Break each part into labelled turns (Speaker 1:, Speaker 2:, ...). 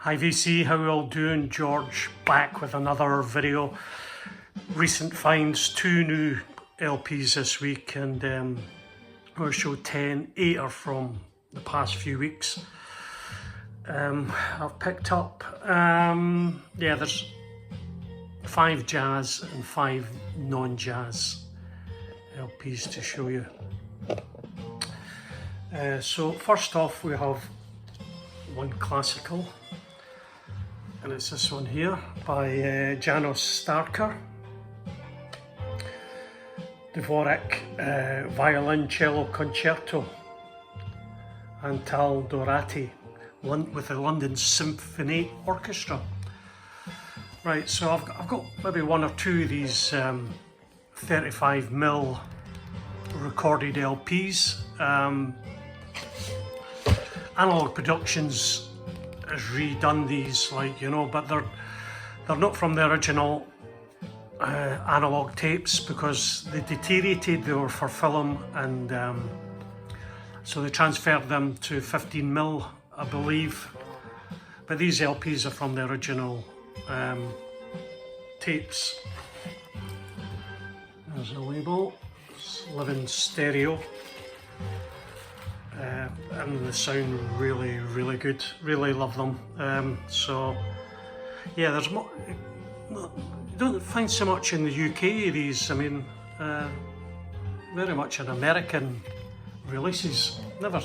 Speaker 1: Hi VC, how are you all doing? George back with another video. Recent finds, 2 new LPs this week, and I'm going to show 10. 8 are from the past few weeks. I've picked up, there's 5 jazz and 5 non-jazz LPs to show you. So first off we have one classical, and it's this one here by Janos Dvorak Violin Cello Concerto and Tal Dorati with the London Symphony Orchestra. Right, so I've got maybe 1 or 2 of these 35mm recorded LPs. Analog Productions has redone these, but they're not from the original analog tapes because they deteriorated. They were for film, and so they transferred them to 15mm, I believe. But these LPs are from the original tapes. There's a label. It's living stereo. And they sound really, really good. Really love them. So yeah, there's more. You don't find so much in the UK these. I mean, very much in American releases. Never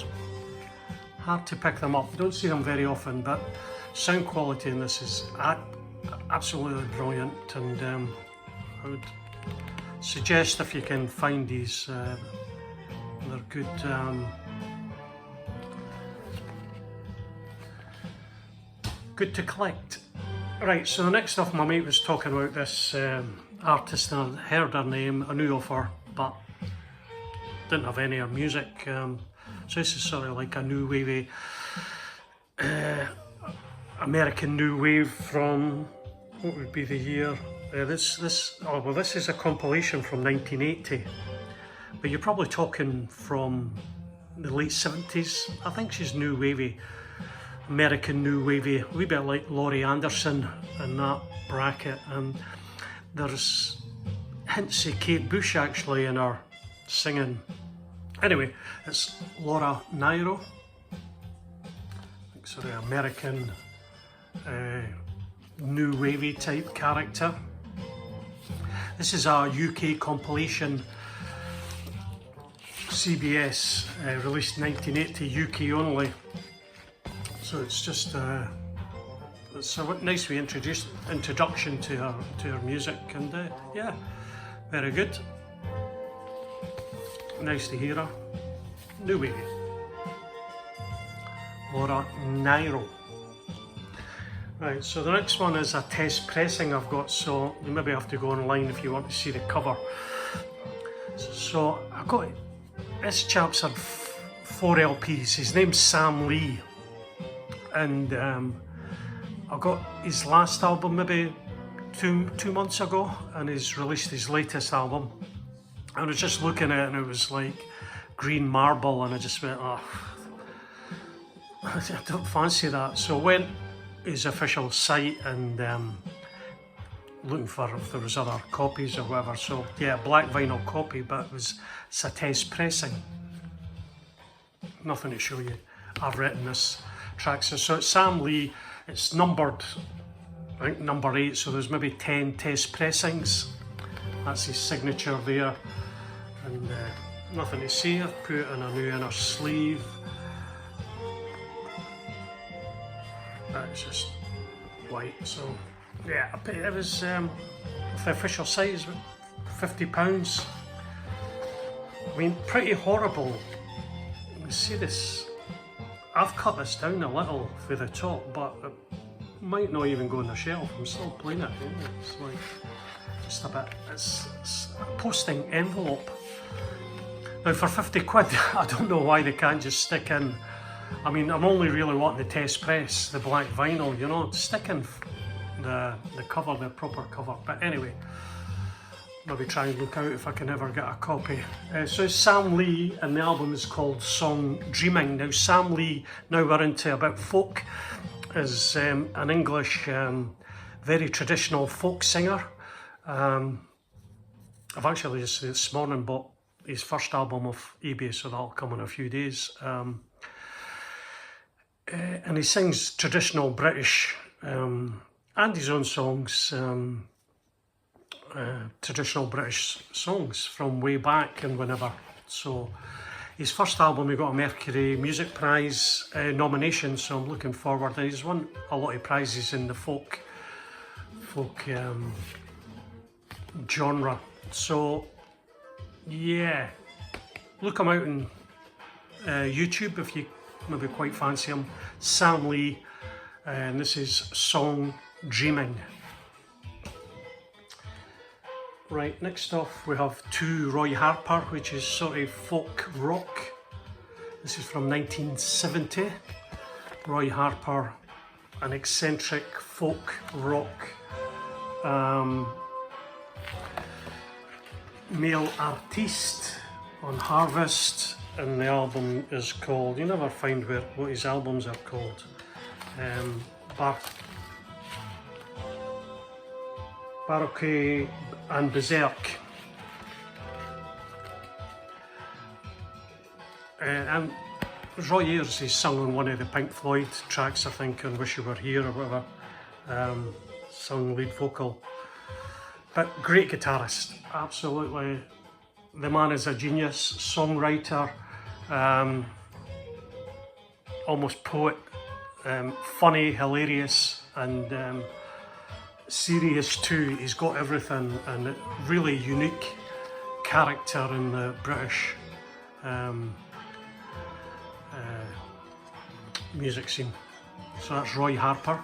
Speaker 1: hard to pick them up. Don't see them very often, but sound quality in this is absolutely brilliant, and I would suggest if you can find these, they're good. Good to collect. Right, so the next stuff, my mate was talking about this artist, and I heard her name, I knew of her, but didn't have any of her music. So this is sort of like a new wavy, American new wave from, what would be the year? This is a compilation from 1980, but you're probably talking from the late 70s. I think she's new wavy. American new wavy, a wee bit like Laurie Anderson in that bracket, and there's hints of Kate Bush actually in her singing. Anyway, it's Laura Nyro, sort of American new wavy type character. This is a UK compilation, CBS, released 1980, UK only. So it's just it's a nice wee introduction to her music, and yeah, very good. Nice to hear her. New wavy. Laura Nyro. Right, so the next one is a test pressing I've got, so you maybe have to go online if you want to see the cover. So I've got, this chap's had 4 LPs. His name's Sam Lee. And I got his last album maybe two months ago, and he's released his latest album. I was just looking at it, and it was like green marble, and I just went, oh, I don't fancy that. So I went his official site and looking for if there was other copies or whatever. So yeah, black vinyl copy, but it's a test pressing. Nothing to show you. I've written this track, so it's Sam Lee. It's numbered, I think number 8, so there's maybe 10 test pressings. That's his signature there, and nothing to see. I've put it in a new inner sleeve. That's just white, so yeah, it was the official site is £50. I mean, pretty horrible. You see this, I've cut this down a little for the top, but it might not even go on the shelf. I'm still playing it. It's like just a bit. It's a posting envelope. Now for 50 quid, I don't know why they can't just stick in. I mean, I'm only really wanting the test press, the black vinyl, stick in the cover, the proper cover. But anyway, maybe try and look out if I can ever get a copy. So it's Sam Lee, and the album is called Song Dreaming. Now Sam Lee, now we're into about folk is an English, very traditional folk singer. I've actually just this morning bought his first album off eBay, so that'll come in a few days. And he sings traditional British and his own songs, traditional British songs from way back and whenever. So his first album, he got a Mercury Music Prize nomination, so I'm looking forward. And he's won a lot of prizes in the folk genre. So yeah, look him out on YouTube if you maybe quite fancy him. Sam Lee, and this is Song Dreaming. Right, next off we have To Roy Harper, which is sort of folk rock. This is from 1970. Roy Harper, an eccentric folk rock male artiste on Harvest, and the album is called, you never find what his albums are called, Baroque and Berserk. And Roy Ayers, he's sung on one of the Pink Floyd tracks, I think, on Wish You Were Here or whatever, sung lead vocal. But great guitarist, absolutely. The man is a genius, songwriter, almost poet, funny, hilarious, and serious too. He's got everything, and a really unique character in the British music scene. So that's Roy Harper.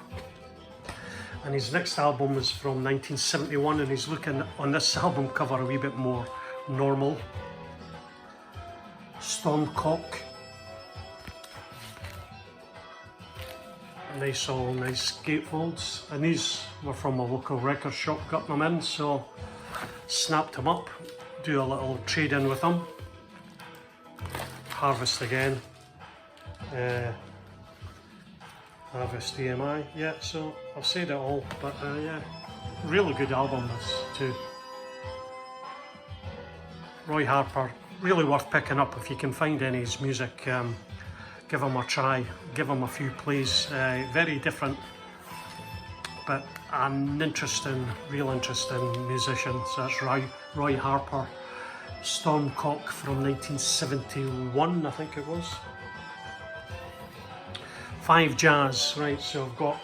Speaker 1: And his next album is from 1971, and he's looking on this album cover a wee bit more normal. Stormcock. Nice, all nice gatefolds, and these were from a local record shop, got them in, so snapped them up, do a little trade in with them. Harvest again, Harvest EMI, yeah, so I've said it all, but yeah, really good album this too. Roy Harper, really worth picking up if you can find any of his music. Give him a try, give him a few plays. Very different, but an interesting, real interesting musician. So that's Roy Harper. Stormcock from 1971, I think it was. 5 Jazz, right, so I've got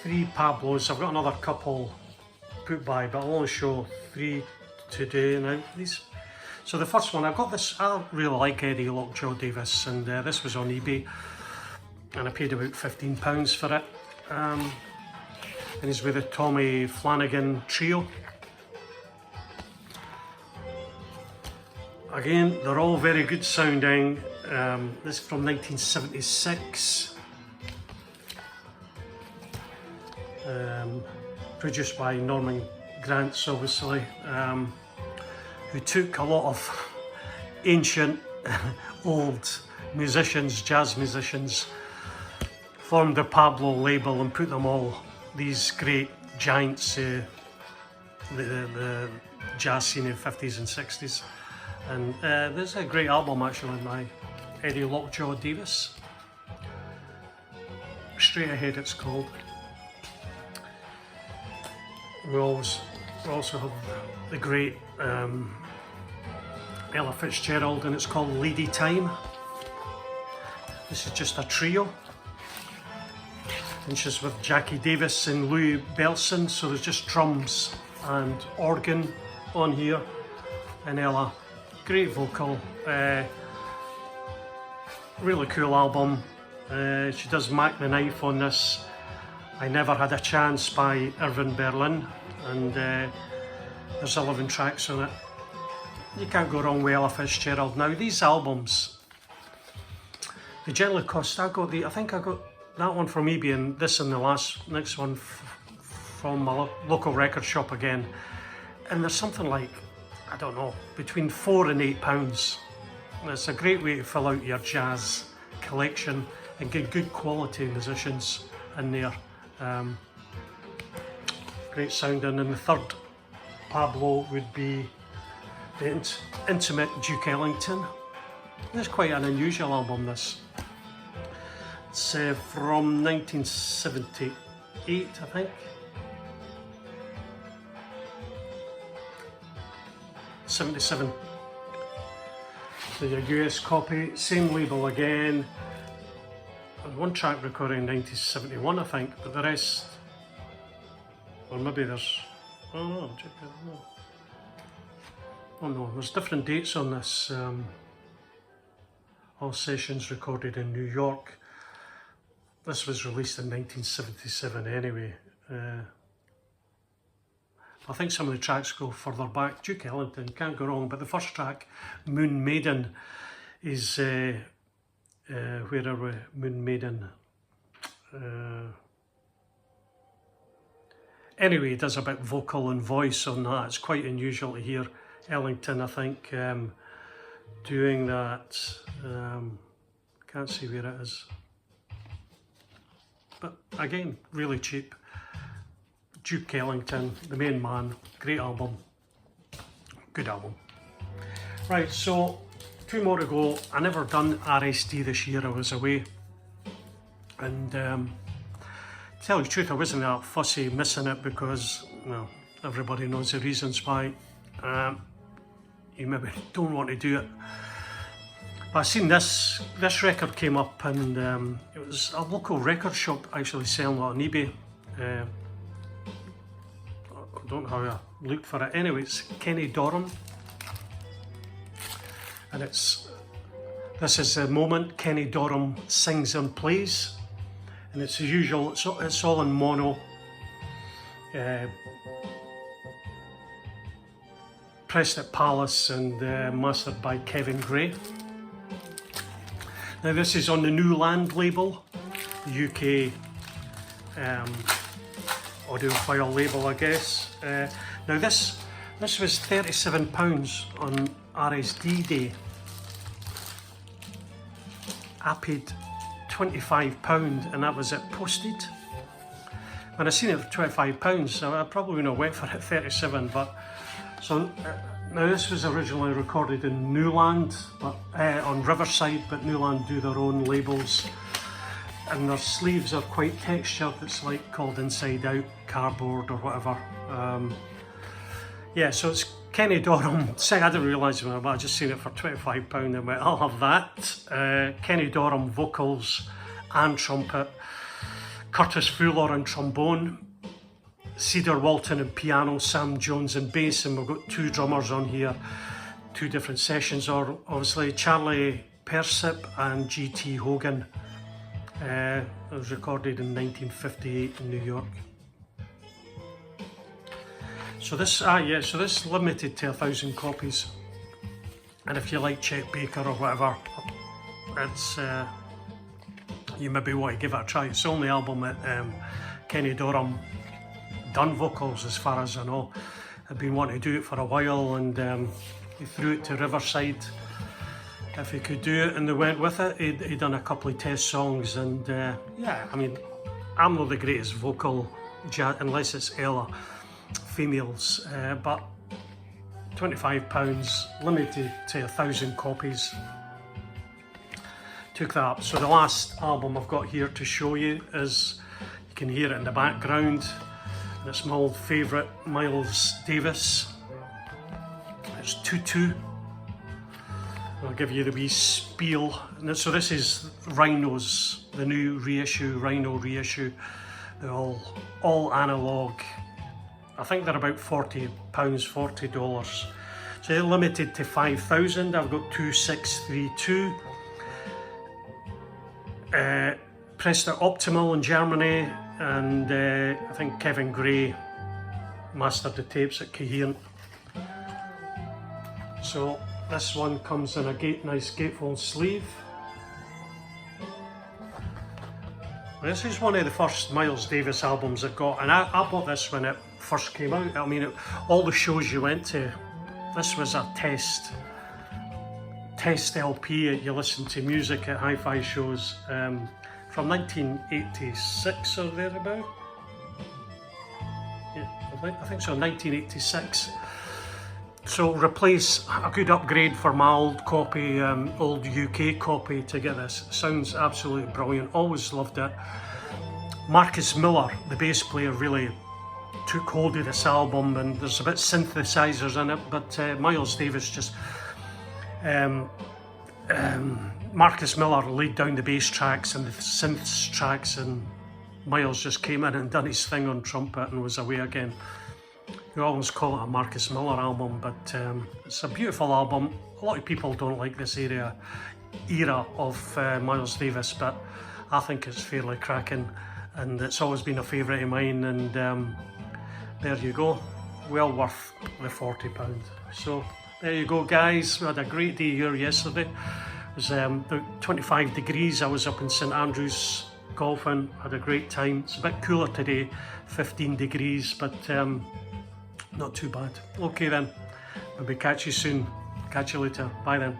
Speaker 1: 3 Pablos. I've got another couple put by, but I'll only show 3 today now. So the first one, I got this, I really like Eddie Lockjaw Davis, and this was on eBay, and I paid about £15 for it. And he's with the Tommy Flanagan Trio. Again, they're all very good sounding. This is from 1976. Produced by Norman Granz, obviously. Who took a lot of ancient, old musicians, jazz musicians, formed the Pablo label and put them all, these great giants, the jazz scene in the 50s and 60s. And there's a great album actually by Eddie Lockjaw Davis. Straight Ahead it's called. We also have the great Ella Fitzgerald, and it's called Lady Time. This is just a trio, and she's with Jackie Davis and Louis Belson, so there's just drums and organ on here, and Ella, great vocal, really cool album. She does Mac the Knife on this. I Never Had a Chance by Irving Berlin, and there's 11 tracks on it. You can't go wrong with Ella Fitzgerald. Now these albums, they generally cost, I think I got that one from eBay, and this and the next one from a local record shop again, and there's something like, I don't know, between £4 and £8. It's a great way to fill out your jazz collection and get good quality musicians in there. Great sounding. And the third Pablo would be the intimate Duke Ellington. It's quite an unusual album, this. It's from 1978, I think. '77. So your US copy, same label again. And one track recording in 1971, I think, but the rest, or maybe there's, oh no, oh no, there's different dates on this. All sessions recorded in New York. This was released in 1977 anyway. I think some of the tracks go further back. Duke Ellington, can't go wrong, but the first track, Moon Maiden, is, where are we? Moon Maiden. Anyway, he does a bit vocal and voice on that. It's quite unusual to hear Ellington, I think, doing that. Can't see where it is. But again, really cheap. Duke Ellington, the main man, great album, good album. Right, so 2 more to go. I never done RSD this year, I was away. And to tell you the truth, I wasn't that fussy missing it because, well, everybody knows the reasons why. You maybe don't want to do it. But I seen this record came up, and it was a local record shop actually selling it on eBay. I don't know how I looked for it. Anyway, it's Kenny Dorham, and this is the moment Kenny Dorham sings and plays, and it's as usual. It's all in mono. Pressed at Palace and mastered by Kevin Gray. Now this is on the New Land label, the UK audiophile label, I guess. Now this was £37 on RSD day. I paid £25 and that was it posted. When I seen it for £25, so I probably wouldn't have went for it 37. But so now this was originally recorded in Newland, but on Riverside, but Newland do their own labels. And their sleeves are quite textured. It's like called Inside Out cardboard or whatever. Yeah, so it's Kenny Dorham. I didn't realise it, but I just seen it for £25 and went, I'll have that. Kenny Dorham vocals and trumpet. Curtis Fuller on trombone. Cedar Walton and piano. Sam Jones and bass. And we've got 2 drummers on here. 2 different sessions, or obviously Charlie Persip and G.T. Hogan. It was recorded in 1958 in New York. So this, so this limited to 1,000 copies. And if you like Chet Baker or whatever, it's you maybe want to give it a try. It's the only album that Kenny Dorham done vocals, as far as I know. I've been wanting to do it for a while, and he threw it to Riverside if he could do it, and they went with it. He'd done a couple of test songs, and yeah, I mean, I'm not the greatest vocal jazz, unless it's Ella, females, but £25, limited to 1,000 copies. Took that up. So the last album I've got here to show you is, you can hear it in the background, and it's my old favourite, Miles Davis. It's Tutu. I'll give you the wee spiel. And so this is Rhinos, the new reissue, Rhino reissue. They're all analogue. I think they're about £40, $40. So they're limited to 5,000. I've got 2632. Pressed at Optimal in Germany, and I think Kevin Gray mastered the tapes at Coherent. So this one comes in a nice gatefold sleeve. This is one of the first Miles Davis albums I got, and I bought this when it first came out. I mean, all the shows you went to, this was a test LP. You listen to music at hi-fi shows. from 1986 or thereabout. Yeah, I think so, 1986. So replace a good upgrade for my old copy, old UK copy to get this. Sounds absolutely brilliant, always loved it. Marcus Miller, the bass player, really took hold of this album, and there's a bit synthesizers in it, but Miles Davis just, Marcus Miller laid down the bass tracks and the synth tracks, and Miles just came in and done his thing on trumpet and was away again. We always call it a Marcus Miller album, but it's a beautiful album. A lot of people don't like this era of Miles Davis, but I think it's fairly cracking, and it's always been a favourite of mine, and there you go, well worth the £40. So there you go, guys. We had a great day here yesterday. It was about 25 degrees. I was up in St Andrews golfing, had a great time. It's a bit cooler today, 15 degrees, but not too bad. Okay then, maybe catch you soon. Catch you later. Bye then.